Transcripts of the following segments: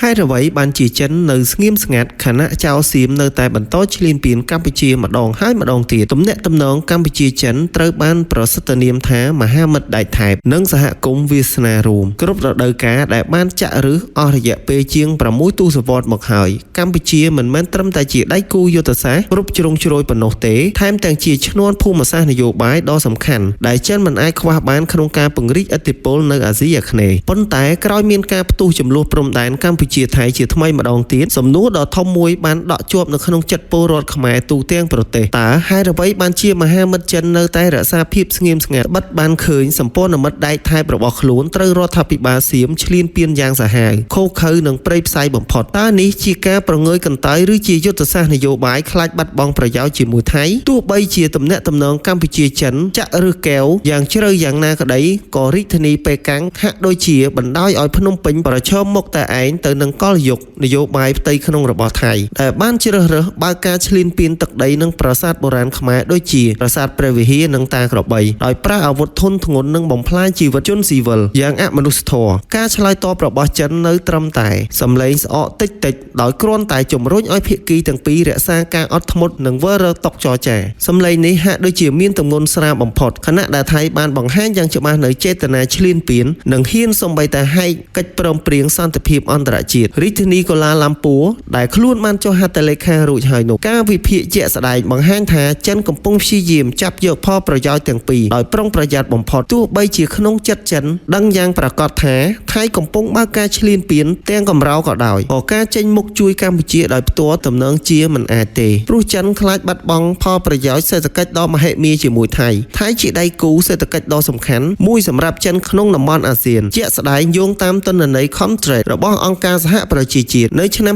ហើយអ្វីបានជាចិននៅស្ងៀមស្ងាត់ខណៈចៅសៀមនៅតែបន្តឈ្លានពានកម្ពុជាមួយម្ដងហើយម្ដងទៀតទំនាក់ទំនងកម្ពុជាចិនត្រូវបានប្រសិទ្ធនាមថាមហាមិត្តដៃថែបនិងសហគមន៍វាសនារួមគ្រប់រដូវកាលដែលបានចាក់ឫសអស់រយៈពេលជាង6ទសវត្សរ៍មកហើយកម្ពុជាមិនមែនត្រឹមតែជាដៃគូយុទ្ធសាស្ត្រគ្រប់ជ្រុងជ្រោយប៉ុណ្ណោះទេថែមទាំងជាឈ្នាន់ភូមិសាស្ត្រនយោបាយដ៏សំខាន់ដែលចិនមិនអាចខ្វះបានក្នុងការពង្រីកឥទ្ធិពលនៅអាស៊ីអាគ្នេយ៍ប៉ុន្តែក្រោយមានការផ្ទុះចំនួនព្រំដែនកម្ពុជាថៃជាថ្មីម្ដងទៀតសំណួរដ៏ធំមួយបានដក់ជាប់នៅក្នុងចិត្តពលរដ្ឋខ្មែរទូទាំងប្រទេសតើហេតុអ្វីបានជាមហាមិត្តចិននៅតែរក្សាភាពស្ងៀមស្ងាត់បិទបានឃើញសម្ព័ន្ធមិត្តដែកថែបរបស់ខ្លួនត្រូវរដ្ឋាភិបាលសៀមឈ្លានពានយ៉ាងសាហាវខូខើនិងព្រៃផ្សៃបំផុតតើនេះជាការប្រងើយកន្តើយឬជាយុទ្ធសាស្ត្រនយោបាយខ្លាចបាត់បង់ប្រយោជន៍ជាមួយថៃទោះបីជាទំនាក់ទំនងកម្ពុជាចិនចាក់ឬកែវយ៉ាងជ្រៅយ៉ាងណាក្តីក៏រាជធានីប៉េកាំងហាក់ដូចជាបណ្ដោយឲ្យភ្នំពេញប្រឈមមុខតែឯងទៅនឹងកលយុគនយោបាយផ្ទៃក្នុងរបស់ថៃដែលបានជ្រើសរើសបើកការឈ្លានពានទឹកដីនិងប្រាសាទបុរាណខ្មែរដូចជាប្រាសាទព្រះវិហារនិងតាក្របីដោយប្រើអាវុធធុនធ្ងន់និងបំផ្លាញជីវិតជនស៊ីវិលយ៉ាងអមនុស្សធម៌ការឆ្លើយតបរបស់ចិននៅត្រឹមតែសម្លេងស្អកតិចៗដោយគ្រាន់តែជំរុញឲ្យភាគីទាំងពីររក្សាការអត់ធ្មត់និងវើរើតុកចរចាសម្លេងនេះហាក់ដូចជាមានទម្ងន់ស្រាលបំផុតខណៈដែលថៃបានបង្ហាញយ៉ាងច្បាស់នៅចេតនាឈ្លានពាននិងហ៊ានសូម្បីតែហែកកិច្ចព្រមព្រៀងសន្តិភាពអន្តរជាតិរាជធានីកូឡាឡាំពួរដែលខ្លួនបានចុះហត្ថលេខារួចហើយនោះការវិភាគជាក់ស្ដែងបង្ហាញថាចិនកំពុងព្យាយាមចាប់យកផលប្រយោជន៍ទាំងពីរដោយប្រុងប្រយ័ត្នបំផុតទោះបីជាក្នុងចិត្តចិនដឹងយ៉ាងប្រាកដថាថៃកំពុងបើកការឈ្លានពានទាំងកម្រោក៏ដោយក៏ការចេញមុខជួយកម្ពុជាដោយផ្ទាល់ទំនងជាមិនអាចទេព្រោះចិនខ្លាចបាត់បង់ផលប្រយោជន៍សេដ្ឋកិច្ចដ៏មហិមាជាមួយថៃជាដៃគូសេដ្ឋកិច្ចដ៏សំខាន់មួយសម្រាប់ចិនក្នុងតំបន់អាស៊ានជាក់ស្ដែងយោងតាមទិន្នន័យ Comtrade របស់អង្គការសហប្រជាជាតិនៅឆ្នាំ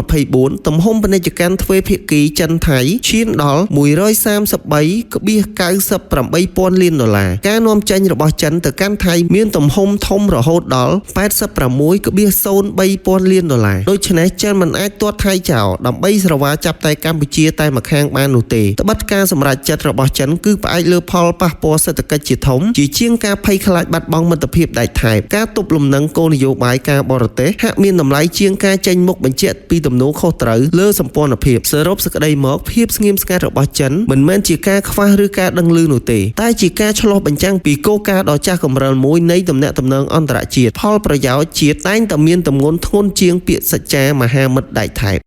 2024ទំហំពាណិជ្ជកម្មទ្វេភាគីចិនថៃឈានដល់ $133.98 លានដុល្លារការនាំចេញរបស់ចិនទៅកាន់ថៃមានទំហំធំរហូតដល់ $86.03 លានដុល្លារដូច្នេះចិនមិនអាចទាត់ថៃចោលដើម្បីស្រវាចាប់តែកម្ពុជាតែម្ខាងបាននោះទេត្បិតការសម្រេចចិត្តរបស់ចិនគឺផ្អែកលើផលប៉ះពាល់សេដ្ឋកិច្ចជាធំជាជាងការភ័យខ្លាចបាត់បង់មិត្តភាពដែកថែបការទប់លំនឹងគោលនយោបាយការបរទេសហាក់មានតម្លៃជាងការចេញមុខបញ្ជាក់ពីទំនួលខុសត្រូវលើសម្ព័ន្ធភាពសរុបសេចក្តីមកភាពស្ងៀមស្ងាត់របស់ចិនមិនមែនជាការខ្វះឬការដឹងឮនោះទេតែជាការឆ្លុះបញ្ចាំងពីគោលការណ៍ដ៏ចាស់កម្រិលមួយនៃទំនាក់ទំនងអន្តរជាតិផលប្រយោជន៍ជាតិតែងតែមានទម្ងន់ធ្ងន់ជាងពាក្យសច្ចាមហាមិត្តដែកថែប